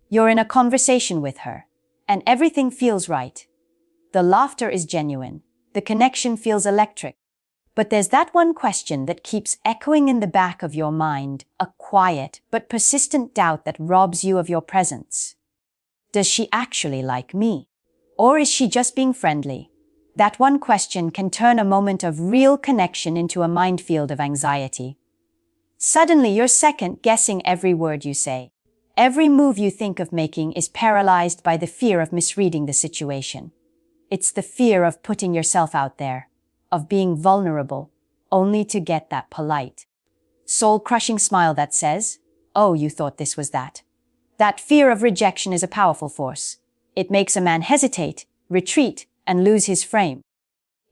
You're in a conversation with her, and everything feels right. The laughter is genuine. The connection feels electric. But there's that one question that keeps echoing in the back of your mind, a quiet but persistent doubt that robs you of your presence. Does she actually like me? Or is she just being friendly? That one question can turn a moment of real connection into a minefield of anxiety. Suddenly, you're second-guessing every word you say. Every move you think of making is paralyzed by the fear of misreading the situation. It's the fear of putting yourself out there, of being vulnerable, only to get that polite, soul-crushing smile that says, "Oh, you thought this was that." That fear of rejection is a powerful force. It makes a man hesitate, retreat, and lose his frame.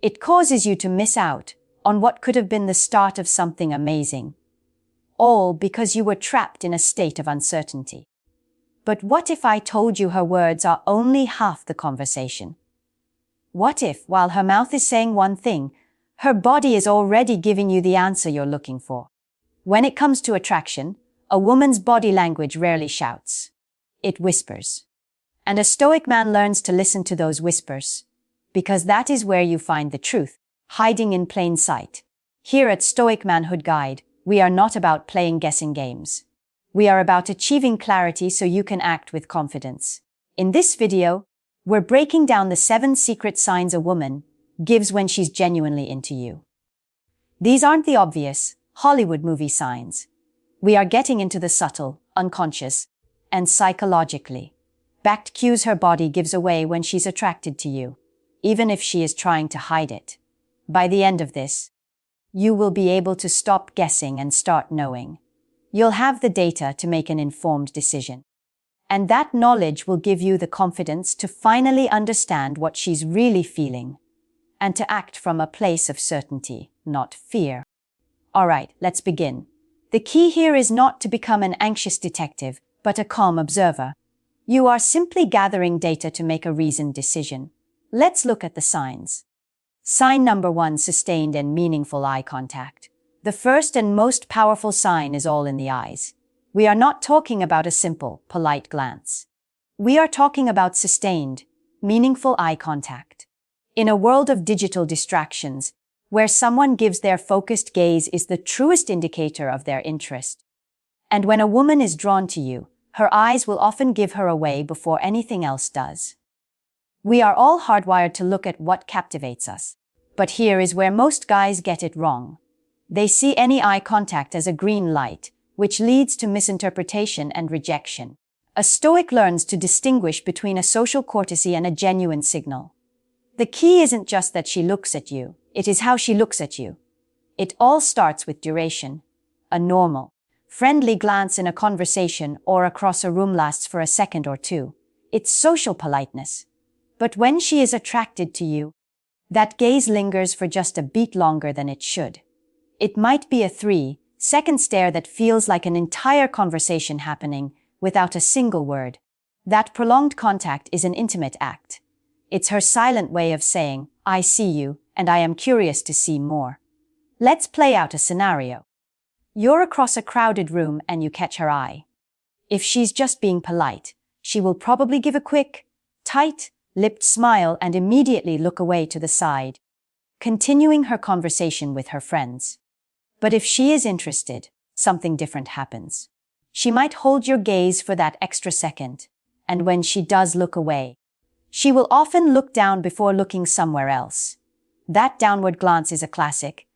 It causes you to miss out on what could have been the start of something amazing. All because you were trapped in a state of uncertainty. But what if I told you her words are only half the conversation? What if, while her mouth is saying one thing, her body is already giving you the answer you're looking for? When it comes to attraction, a woman's body language rarely shouts. It whispers. And a stoic man learns to listen to those whispers, because that is where you find the truth, hiding in plain sight. Here at Stoic Manhood Guide, we are not about playing guessing games. We are about achieving clarity so you can act with confidence. In this video, we're breaking down the 7 secret signs a woman gives when she's genuinely into you. These aren't the obvious Hollywood movie signs. We are getting into the subtle, unconscious, and psychologically backed cues her body gives away when she's attracted to you, even if she is trying to hide it. By the end of this, you will be able to stop guessing and start knowing. You'll have the data to make an informed decision. And that knowledge will give you the confidence to finally understand what she's really feeling, and to act from a place of certainty, not fear. All right, let's begin. The key here is not to become an anxious detective, but a calm observer. You are simply gathering data to make a reasoned decision. Let's look at the signs. Sign number 1, sustained and meaningful eye contact. The first and most powerful sign is all in the eyes. We are not talking about a simple, polite glance. We are talking about sustained, meaningful eye contact. In a world of digital distractions, where someone gives their focused gaze is the truest indicator of their interest. And when a woman is drawn to you, her eyes will often give her away before anything else does. We are all hardwired to look at what captivates us. But here is where most guys get it wrong. They see any eye contact as a green light, which leads to misinterpretation and rejection. A Stoic learns to distinguish between a social courtesy and a genuine signal. The key isn't just that she looks at you, it is how she looks at you. It all starts with duration. A normal, friendly glance in a conversation or across a room lasts for a second or two. It's social politeness. But when she is attracted to you, that gaze lingers for just a beat longer than it should. It might be a 3-second stare that feels like an entire conversation happening without a single word. That prolonged contact is an intimate act. It's her silent way of saying, "I see you, and I am curious to see more." Let's play out a scenario. You're across a crowded room and you catch her eye. If she's just being polite, she will probably give a quick, tight-lipped smile and immediately look away to the side, continuing her conversation with her friends. But if she is interested, something different happens. She might hold your gaze for that extra second, and when she does look away, she will often look down before looking somewhere else. That downward glance is a classic,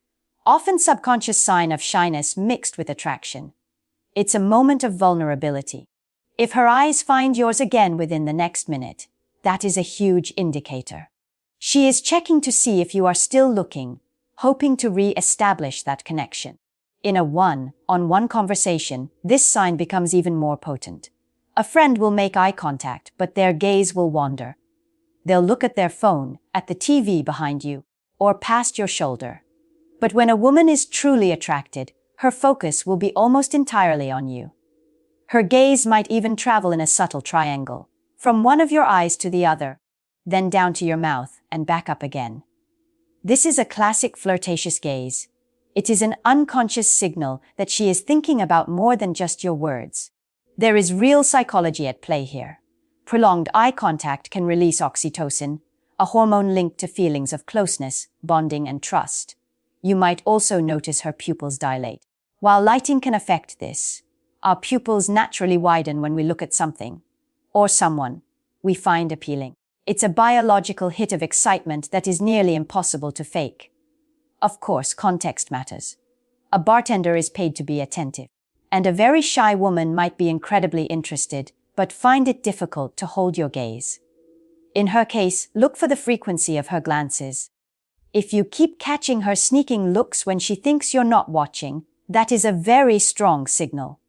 often subconscious sign of shyness mixed with attraction. It's a moment of vulnerability. If her eyes find yours again within the next minute, that is a huge indicator. She is checking to see if you are still looking, hoping to re-establish that connection. In a one-on-one conversation, this sign becomes even more potent. A friend will make eye contact, but their gaze will wander. They'll look at their phone, at the TV behind you, or past your shoulder. But when a woman is truly attracted, her focus will be almost entirely on you. Her gaze might even travel in a subtle triangle, from one of your eyes to the other, then down to your mouth and back up again. This is a classic flirtatious gaze. It is an unconscious signal that she is thinking about more than just your words. There is real psychology at play here. Prolonged eye contact can release oxytocin, a hormone linked to feelings of closeness, bonding, and trust. You might also notice her pupils dilate. While lighting can affect this, our pupils naturally widen when we look at something or someone we find appealing. It's a biological hit of excitement that is nearly impossible to fake. Of course, context matters. A bartender is paid to be attentive, and a very shy woman might be incredibly interested, but find it difficult to hold your gaze. In her case, look for the frequency of her glances. If you keep catching her sneaking looks when she thinks you're not watching, that is a very strong signal.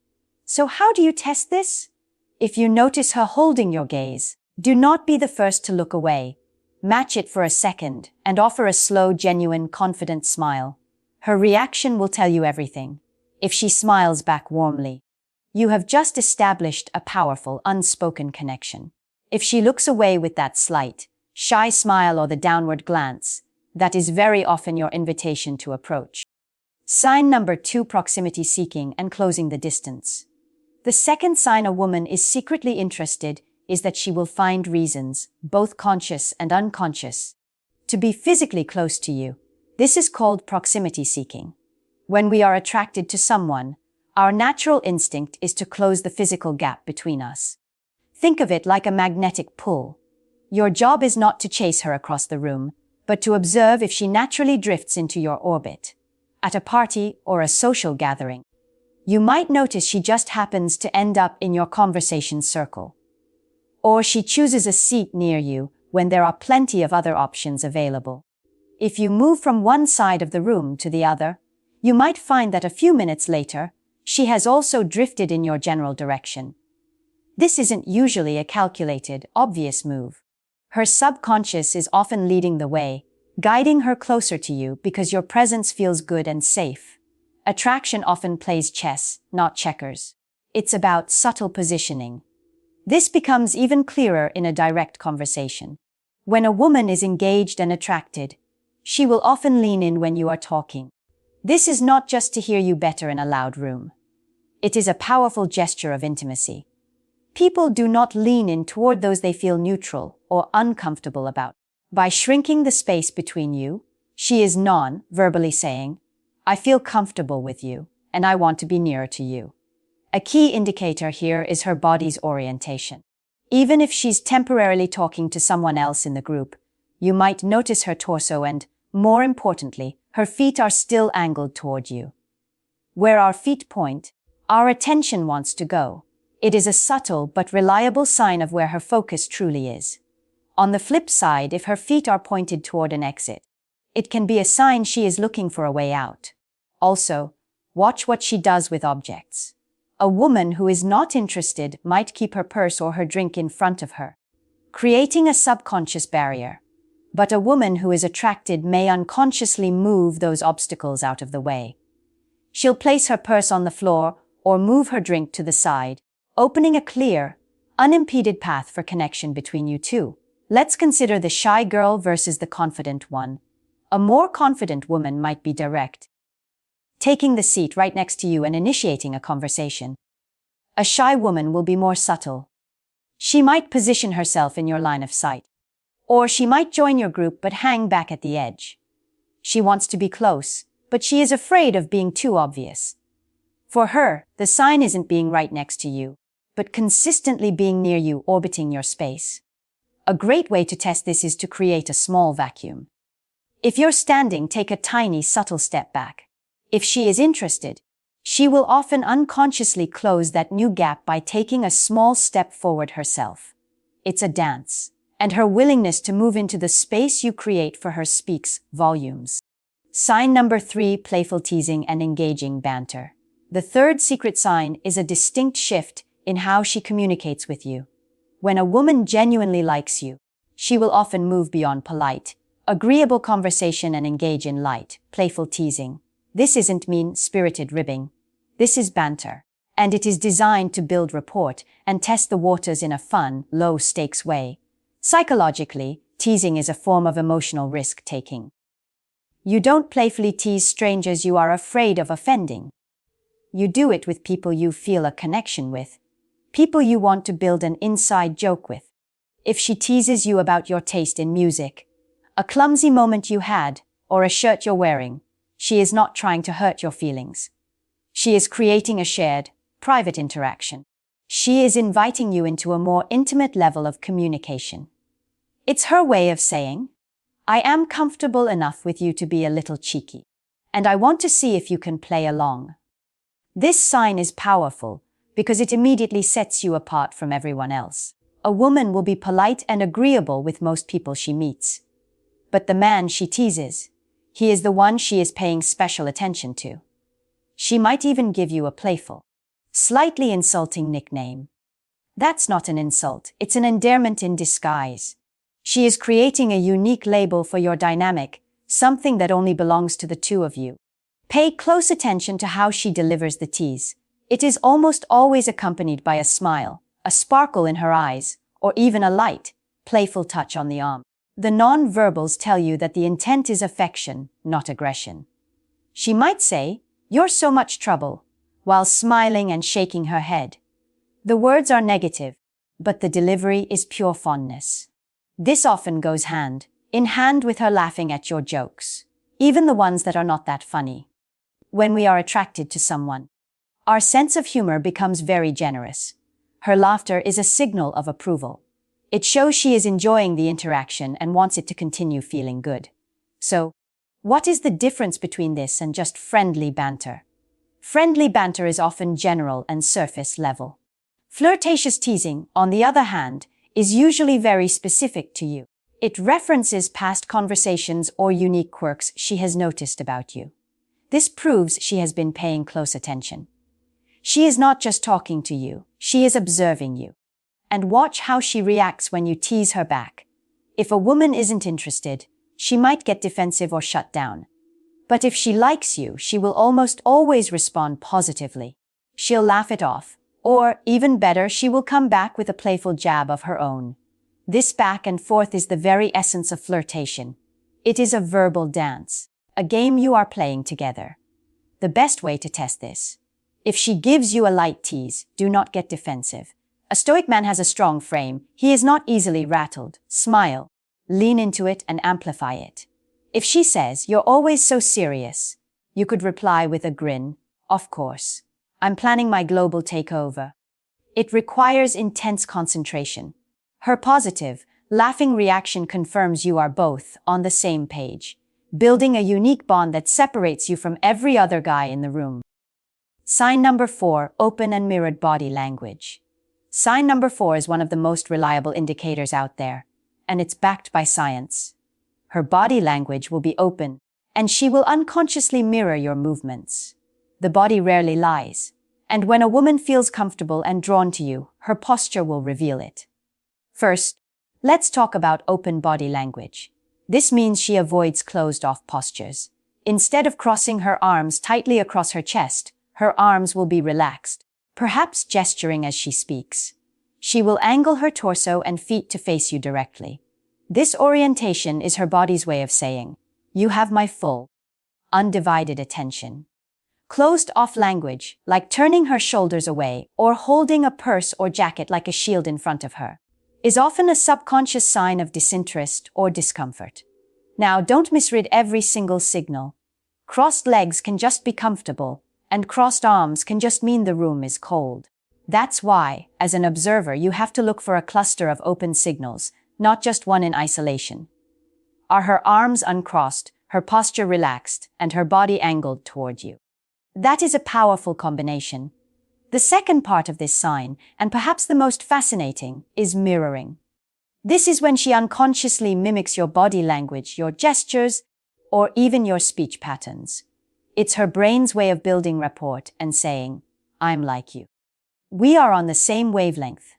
So how do you test this? If you notice her holding your gaze, do not be the first to look away. Match it for a second and offer a slow, genuine, confident smile. Her reaction will tell you everything. If she smiles back warmly, you have just established a powerful, unspoken connection. If she looks away with that slight, shy smile or the downward glance, that is very often your invitation to approach. Sign number 2: proximity seeking and closing the distance. The second sign a woman is secretly interested is that she will find reasons, both conscious and unconscious, to be physically close to you. This is called proximity seeking. When we are attracted to someone, our natural instinct is to close the physical gap between us. Think of it like a magnetic pull. Your job is not to chase her across the room, but to observe if she naturally drifts into your orbit. At a party or a social gathering, you might notice she just happens to end up in your conversation circle. Or she chooses a seat near you when there are plenty of other options available. If you move from one side of the room to the other, you might find that a few minutes later, she has also drifted in your general direction. This isn't usually a calculated, obvious move. Her subconscious is often leading the way, guiding her closer to you because your presence feels good and safe. Attraction often plays chess, not checkers. It's about subtle positioning. This becomes even clearer in a direct conversation. When a woman is engaged and attracted, she will often lean in when you are talking. This is not just to hear you better in a loud room. It is a powerful gesture of intimacy. People do not lean in toward those they feel neutral or uncomfortable about. By shrinking the space between you, she is non-verbally saying, "I feel comfortable with you, and I want to be nearer to you." A key indicator here is her body's orientation. Even if she's temporarily talking to someone else in the group, you might notice her torso and, more importantly, her feet are still angled toward you. Where our feet point, our attention wants to go. It is a subtle but reliable sign of where her focus truly is. On the flip side, if her feet are pointed toward an exit, it can be a sign she is looking for a way out. Also, watch what she does with objects. A woman who is not interested might keep her purse or her drink in front of her, creating a subconscious barrier. But a woman who is attracted may unconsciously move those obstacles out of the way. She'll place her purse on the floor or move her drink to the side, opening a clear, unimpeded path for connection between you two. Let's consider the shy girl versus the confident one. A more confident woman might be direct, taking the seat right next to you and initiating a conversation. A shy woman will be more subtle. She might position herself in your line of sight. Or she might join your group but hang back at the edge. She wants to be close, but she is afraid of being too obvious. For her, the sign isn't being right next to you, but consistently being near you, orbiting your space. A great way to test this is to create a small vacuum. If you're standing, take a tiny, subtle step back. If she is interested, she will often unconsciously close that new gap by taking a small step forward herself. It's a dance, and her willingness to move into the space you create for her speaks volumes. Sign number 3: playful teasing and engaging banter. The third secret sign is a distinct shift in how she communicates with you. When a woman genuinely likes you, she will often move beyond polite, agreeable conversation and engage in light, playful teasing. This isn't mean-spirited ribbing. This is banter, and it is designed to build rapport and test the waters in a fun, low-stakes way. Psychologically, teasing is a form of emotional risk-taking. You don't playfully tease strangers you are afraid of offending. You do it with people you feel a connection with. people you want to build an inside joke with. If she teases you about your taste in music, a clumsy moment you had, or a shirt you're wearing, she is not trying to hurt your feelings. She is creating a shared, private interaction. She is inviting you into a more intimate level of communication. It's her way of saying, I am comfortable enough with you to be a little cheeky, and I want to see if you can play along. This sign is powerful because it immediately sets you apart from everyone else. A woman will be polite and agreeable with most people she meets. But the man she teases, he is the one she is paying special attention to. She might even give you a playful, slightly insulting nickname. That's not an insult, it's an endearment in disguise. She is creating a unique label for your dynamic, something that only belongs to the two of you. Pay close attention to how she delivers the tease. It is almost always accompanied by a smile, a sparkle in her eyes, or even a light, playful touch on the arm. The non-verbals tell you that the intent is affection, not aggression. She might say, "You're so much trouble," while smiling and shaking her head. The words are negative, but the delivery is pure fondness. This often goes hand in hand with her laughing at your jokes, even the ones that are not that funny. When we are attracted to someone, our sense of humor becomes very generous. Her laughter is a signal of approval. It shows she is enjoying the interaction and wants it to continue feeling good. So, what is the difference between this and just friendly banter? Friendly banter is often general and surface level. Flirtatious teasing, on the other hand, is usually very specific to you. It references past conversations or unique quirks she has noticed about you. This proves she has been paying close attention. She is not just talking to you, she is observing you. And watch how she reacts when you tease her back. If a woman isn't interested, she might get defensive or shut down. But if she likes you, she will almost always respond positively. She'll laugh it off, or, even better, she will come back with a playful jab of her own. This back and forth is the very essence of flirtation. It is a verbal dance, a game you are playing together. The best way to test this: if she gives you a light tease, do not get defensive. A stoic man has a strong frame. He is not easily rattled. Smile, lean into it and amplify it. If she says, "You're always so serious," you could reply with a grin, "Of course. I'm planning my global takeover." It requires intense concentration. Her positive, laughing reaction confirms you are both on the same page, building a unique bond that separates you from every other guy in the room. Sign number 4, open and mirrored body language. Sign number 4 is one of the most reliable indicators out there, and it's backed by science. Her body language will be open, and she will unconsciously mirror your movements. The body rarely lies, and when a woman feels comfortable and drawn to you, her posture will reveal it. First, let's talk about open body language. This means she avoids closed-off postures. Instead of crossing her arms tightly across her chest, her arms will be relaxed, perhaps gesturing as she speaks. She will angle her torso and feet to face you directly. This orientation is her body's way of saying, "You have my full, undivided attention." Closed-off language, like turning her shoulders away or holding a purse or jacket like a shield in front of her, is often a subconscious sign of disinterest or discomfort. Now, don't misread every single signal. Crossed legs can just be comfortable, and crossed arms can just mean the room is cold. That's why, as an observer, you have to look for a cluster of open signals, not just one in isolation. Are her arms uncrossed, her posture relaxed, and her body angled toward you? That is a powerful combination. The second part of this sign, and perhaps the most fascinating, is mirroring. This is when she unconsciously mimics your body language, your gestures, or even your speech patterns. It's her brain's way of building rapport and saying, "I'm like you. We are on the same wavelength."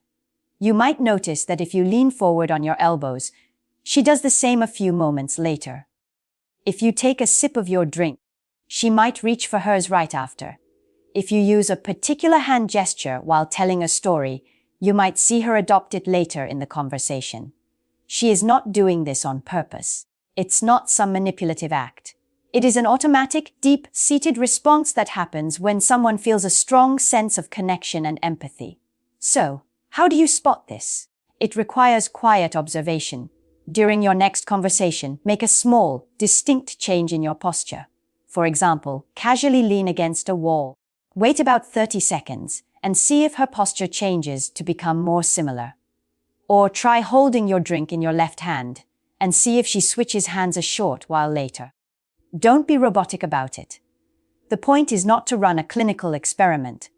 You might notice that if you lean forward on your elbows, she does the same a few moments later. If you take a sip of your drink, she might reach for hers right after. If you use a particular hand gesture while telling a story, you might see her adopt it later in the conversation. She is not doing this on purpose. It's not some manipulative act. It is an automatic, deep-seated response that happens when someone feels a strong sense of connection and empathy. So, how do you spot this? It requires quiet observation. During your next conversation, make a small, distinct change in your posture. For example, casually lean against a wall. Wait about 30 seconds and see if her posture changes to become more similar. Or try holding your drink in your left hand and see if she switches hands a short while later. Don't be robotic about it. The point is not to run a clinical experiment,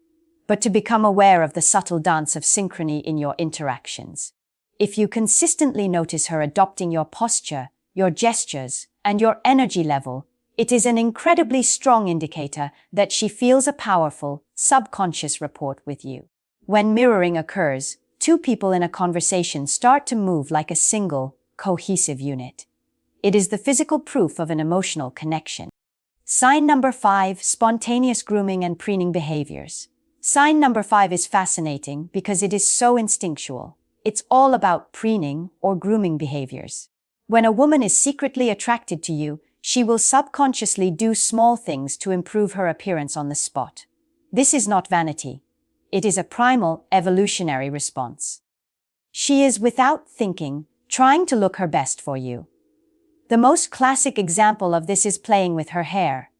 but to become aware of the subtle dance of synchrony in your interactions. If you consistently notice her adopting your posture, your gestures, and your energy level, it is an incredibly strong indicator that she feels a powerful, subconscious rapport with you. When mirroring occurs, two people in a conversation start to move like a single, cohesive unit. It is the physical proof of an emotional connection. Sign number 5, spontaneous grooming and preening behaviors. Sign number 5 is fascinating because it is so instinctual. It's all about preening or grooming behaviors. When a woman is secretly attracted to you, she will subconsciously do small things to improve her appearance on the spot. This is not vanity. It is a primal, evolutionary response. She is, without thinking, trying to look her best for you. The most classic example of this is playing with her hair.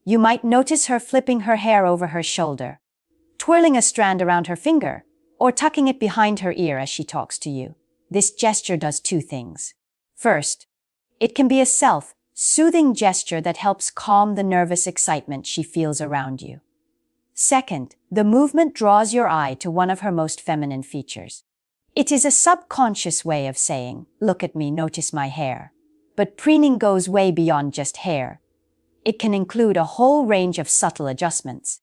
You might notice her flipping her hair over her shoulder, twirling a strand around her finger, or tucking it behind her ear as she talks to you. This gesture does two things. First, it can be a self-soothing gesture that helps calm the nervous excitement she feels around you. Second, the movement draws your eye to one of her most feminine features. It is a subconscious way of saying, "Look at me, notice my hair." But preening goes way beyond just hair. It can include a whole range of subtle adjustments.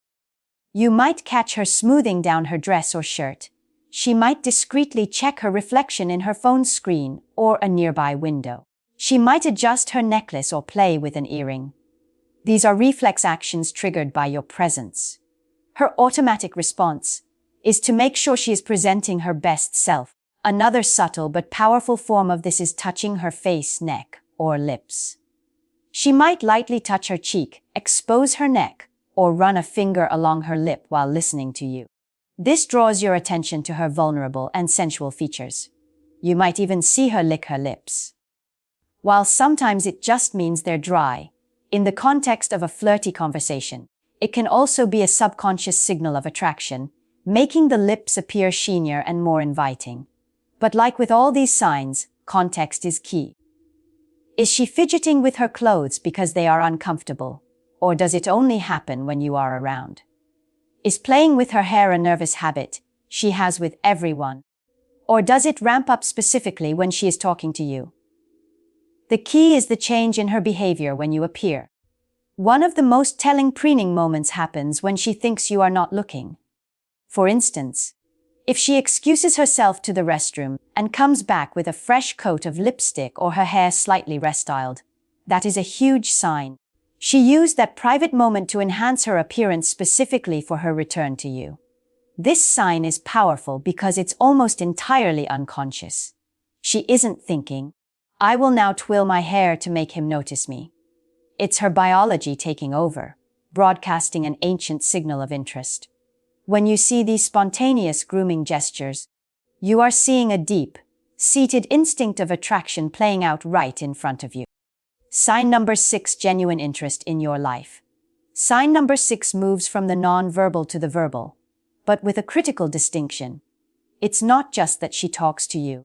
You might catch her smoothing down her dress or shirt. She might discreetly check her reflection in her phone screen or a nearby window. She might adjust her necklace or play with an earring. These are reflex actions triggered by your presence. Her automatic response is to make sure she is presenting her best self. Another subtle but powerful form of this is touching her face, neck, or lips. She might lightly touch her cheek, expose her neck, or run a finger along her lip while listening to you. This draws your attention to her vulnerable and sensual features. You might even see her lick her lips. While sometimes it just means they're dry, in the context of a flirty conversation, it can also be a subconscious signal of attraction, making the lips appear sheenier and more inviting. But like with all these signs, context is key. Is she fidgeting with her clothes because they are uncomfortable? Or does it only happen when you are around? Is playing with her hair a nervous habit she has with everyone? Or does it ramp up specifically when she is talking to you? The key is the change in her behavior when you appear. One of the most telling preening moments happens when she thinks you are not looking. For instance, if she excuses herself to the restroom and comes back with a fresh coat of lipstick or her hair slightly restyled, that is a huge sign. She used that private moment to enhance her appearance specifically for her return to you. This sign is powerful because it's almost entirely unconscious. She isn't thinking, "I will now twirl my hair to make him notice me." It's her biology taking over, broadcasting an ancient signal of interest. When you see these spontaneous grooming gestures, you are seeing a deep, seated instinct of attraction playing out right in front of you. Sign number 6, genuine interest in your life. Sign number 6 moves from the non-verbal to the verbal, but with a critical distinction. It's not just that she talks to you.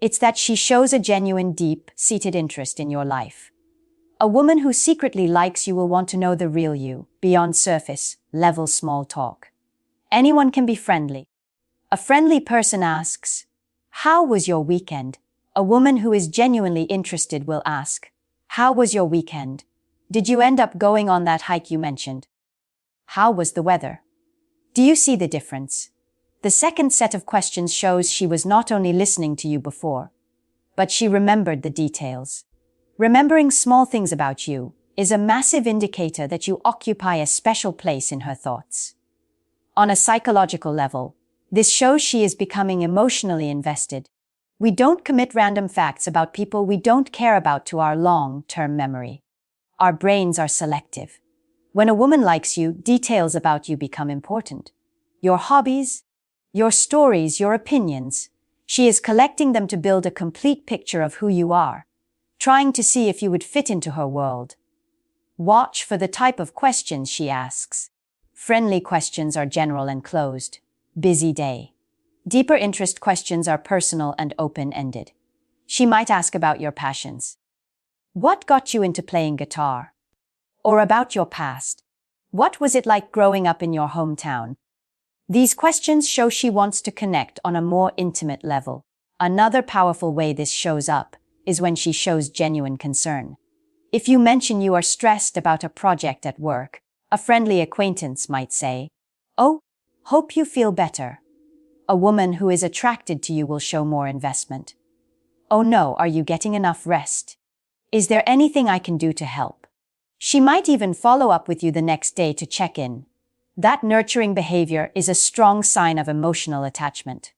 It's that she shows a genuine, deep-seated interest in your life. A woman who secretly likes you will want to know the real you, beyond surface-level small talk. Anyone can be friendly. A friendly person asks, "How was your weekend?" A woman who is genuinely interested will ask, "How was your weekend? Did you end up going on that hike you mentioned? How was the weather?" Do you see the difference? The second set of questions shows she was not only listening to you before, but she remembered the details. Remembering small things about you is a massive indicator that you occupy a special place in her thoughts. On a psychological level, this shows she is becoming emotionally invested. We don't commit random facts about people we don't care about to our long-term memory. Our brains are selective. When a woman likes you, details about you become important. Your hobbies, Your stories, your opinions. She is collecting them to build a complete picture of who you are, trying to see if you would fit into her world. Watch for the type of questions she asks. Friendly questions are general and closed. Busy day. Deeper interest questions are personal and open-ended. She might ask about your passions. What got you into playing guitar? Or about your past. What was it like growing up in your hometown? These questions show she wants to connect on a more intimate level. Another powerful way this shows up is when she shows genuine concern. If you mention you are stressed about a project at work, a friendly acquaintance might say, "Oh, hope you feel better." A woman who is attracted to you will show more investment. "Oh no, are you getting enough rest? Is there anything I can do to help?" She might even follow up with you the next day to check in. That nurturing behavior is a strong sign of emotional attachment.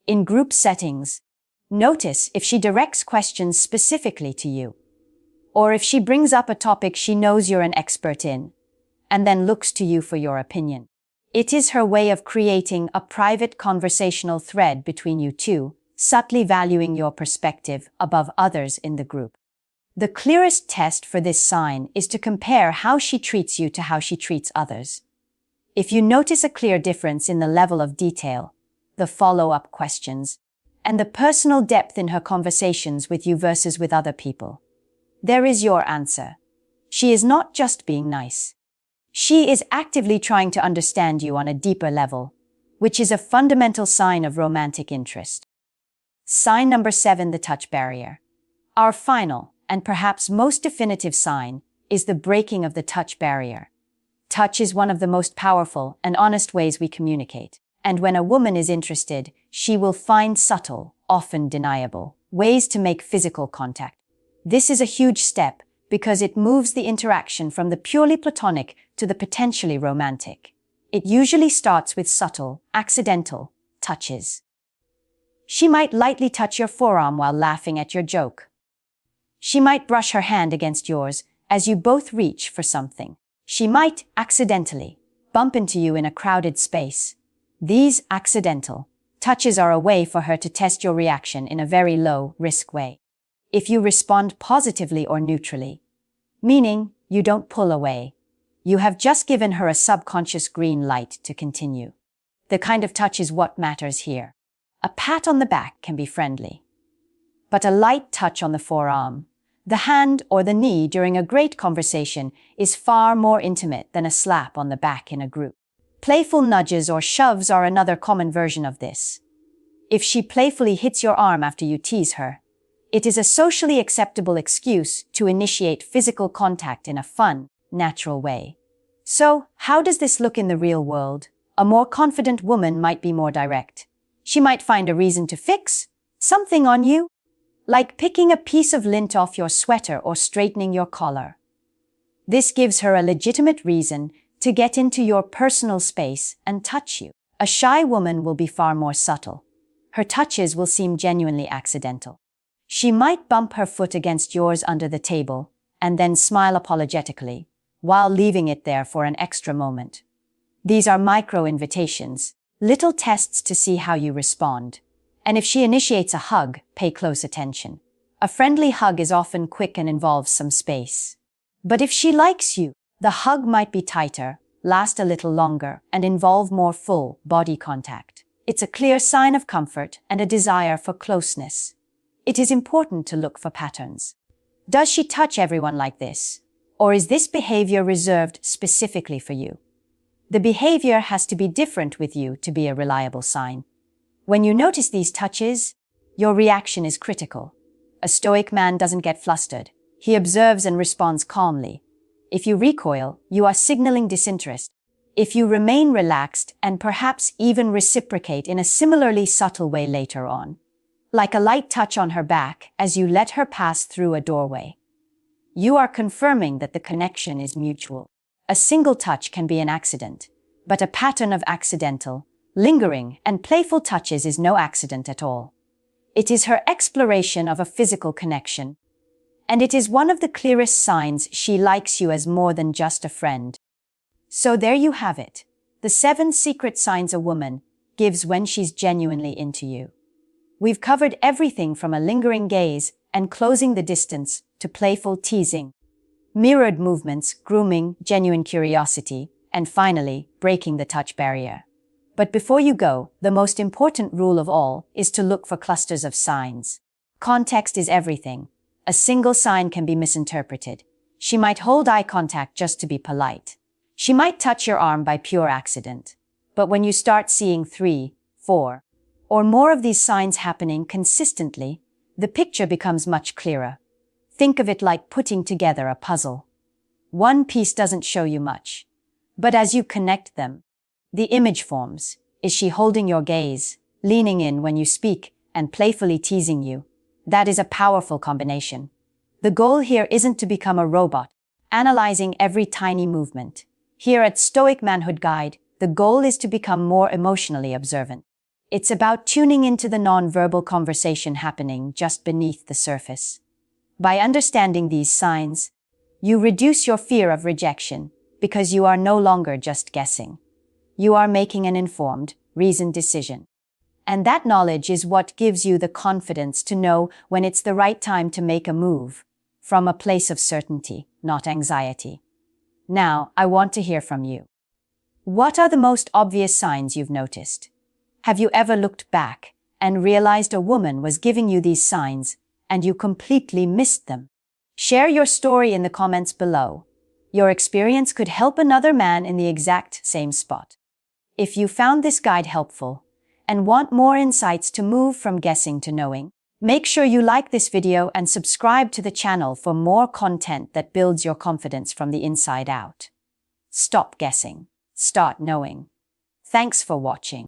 In group settings, notice if she directs questions specifically to you, or if she brings up a topic she knows you're an expert in, and then looks to you for your opinion. It is her way of creating a private conversational thread between you two, subtly valuing your perspective above others in the group. The clearest test for this sign is to compare how she treats you to how she treats others. If you notice a clear difference in the level of detail, the follow-up questions, and the personal depth in her conversations with you versus with other people, there is your answer. She is not just being nice. She is actively trying to understand you on a deeper level, which is a fundamental sign of romantic interest. Sign number 7, the touch barrier. Our final, and perhaps most definitive sign, is the breaking of the touch barrier. Touch is one of the most powerful and honest ways we communicate, and when a woman is interested, she will find subtle, often deniable, ways to make physical contact. This is a huge step because it moves the interaction from the purely platonic to the potentially romantic. It usually starts with subtle, accidental touches. She might lightly touch your forearm while laughing at your joke. She might brush her hand against yours as you both reach for something. She might accidentally bump into you in a crowded space. These accidental touches are a way for her to test your reaction in a very low-risk way. If you respond positively or neutrally, meaning you don't pull away, you have just given her a subconscious green light to continue. The kind of touch is what matters here. A pat on the back can be friendly, but a light touch on the forearm, the hand or the knee during a great conversation is far more intimate than a slap on the back in a group. Playful nudges or shoves are another common version of this. If she playfully hits your arm after you tease her, it is a socially acceptable excuse to initiate physical contact in a fun, natural way. So, how does this look in the real world? A more confident woman might be more direct. She might find a reason to fix something on you, like picking a piece of lint off your sweater or straightening your collar. This gives her a legitimate reason to get into your personal space and touch you. A shy woman will be far more subtle. Her touches will seem genuinely accidental. She might bump her foot against yours under the table and then smile apologetically, while leaving it there for an extra moment. These are micro-invitations, little tests to see how you respond. And if she initiates a hug, pay close attention. A friendly hug is often quick and involves some space. But if she likes you, the hug might be tighter, last a little longer, and involve more full body contact. It's a clear sign of comfort and a desire for closeness. It is important to look for patterns. Does she touch everyone like this? Or is this behavior reserved specifically for you? The behavior has to be different with you to be a reliable sign. When you notice these touches, your reaction is critical. A stoic man doesn't get flustered. He observes and responds calmly. If you recoil, you are signaling disinterest. If you remain relaxed and perhaps even reciprocate in a similarly subtle way later on, like a light touch on her back as you let her pass through a doorway, you are confirming that the connection is mutual. A single touch can be an accident, but a pattern of accidental, lingering, and playful touches is no accident at all. It is her exploration of a physical connection, and it is one of the clearest signs she likes you as more than just a friend. So there you have it, the 7 secret signs a woman gives when she's genuinely into you. We've covered everything from a lingering gaze and closing the distance to playful teasing, mirrored movements, grooming, genuine curiosity, and finally, breaking the touch barrier. But before you go, the most important rule of all is to look for clusters of signs. Context is everything. A single sign can be misinterpreted. She might hold eye contact just to be polite. She might touch your arm by pure accident. But when you start seeing 3, 4, or more of these signs happening consistently, the picture becomes much clearer. Think of it like putting together a puzzle. One piece doesn't show you much, but as you connect them, the image forms. Is she holding your gaze, leaning in when you speak, and playfully teasing you? That is a powerful combination. The goal here isn't to become a robot, analyzing every tiny movement. Here at Stoic Manhood Guide, the goal is to become more emotionally observant. It's about tuning into the non-verbal conversation happening just beneath the surface. By understanding these signs, you reduce your fear of rejection because you are no longer just guessing. You are making an informed, reasoned decision. And that knowledge is what gives you the confidence to know when it's the right time to make a move, from a place of certainty, not anxiety. Now, I want to hear from you. What are the most obvious signs you've noticed? Have you ever looked back and realized a woman was giving you these signs and you completely missed them? Share your story in the comments below. Your experience could help another man in the exact same spot. If you found this guide helpful and want more insights to move from guessing to knowing, make sure you like this video and subscribe to the channel for more content that builds your confidence from the inside out. Stop guessing. Start knowing. Thanks for watching.